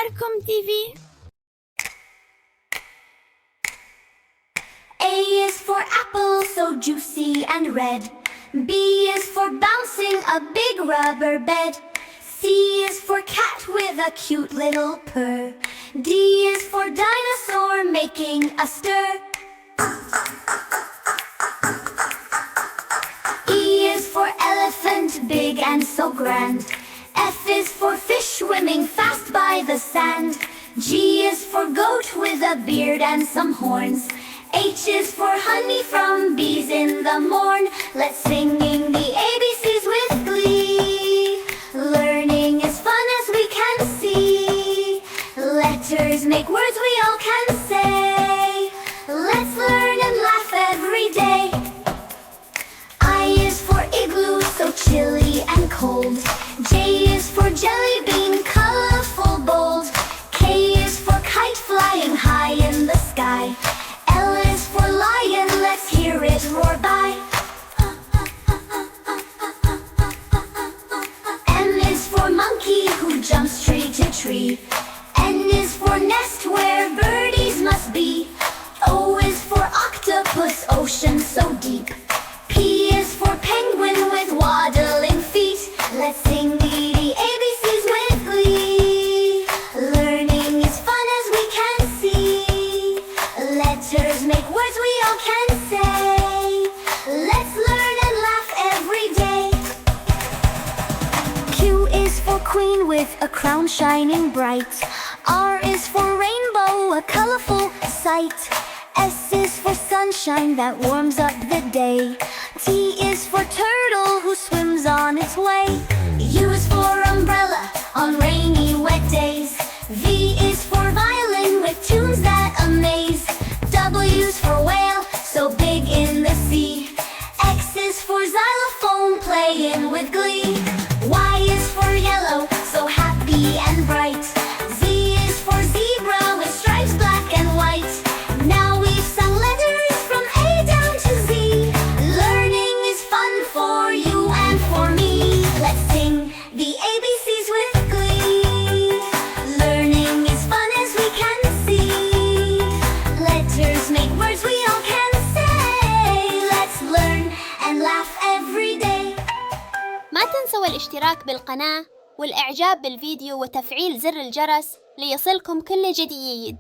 أخباركم TV. A is for apple, so juicy and red. B is for bouncing a big rubber bed. C is for cat with a cute little purr. D is for dinosaur making a stir. E is for elephant, big and so grand. F is for fish swimming fast by the sand. G is for goat with a beard and some horns. H is for honey from bees in the morn. Let's singing the ABCs with glee. Learning is fun as we can see. Letters make words we all can say. Let's learn and laugh every day. I is for igloo, so chilly and cold. J is for jelly bean, colorful, bold. K is for kite flying high in the sky. L is for lion, let's hear it roar by. M is for monkey who jumps tree to tree. N is for nest where birdies must be. O is for octopus, ocean so deep. P is for penguin with waddling feet. Let's sing the ABCs with glee. Learning is fun as we can see. Letters make words we all can say. Let's learn and laugh every day. Q is for queen with a crown shining bright. R is for rainbow, a colorful sight. S is for sunshine that warms up the day. T is for turtle who swims on its way. U is for umbrella on rainy wet days. V is for violin with tunes that amaze. W is for whale, so big in the sea. X is for xylophone playing with glee. Y is for yellow, so happy and bright. Z is for zebra with stripes black and white. Now we've sung letters from A down to Z. Learning is fun for you and for me. Let's sing the ABCs with glee. Learning is fun as we can see. Letters make words we all can say. Let's learn and laugh every day. ما تنسوا الاشتراك بالقناة والإعجاب بالفيديو وتفعيل زر الجرس ليصلكم كل جديد.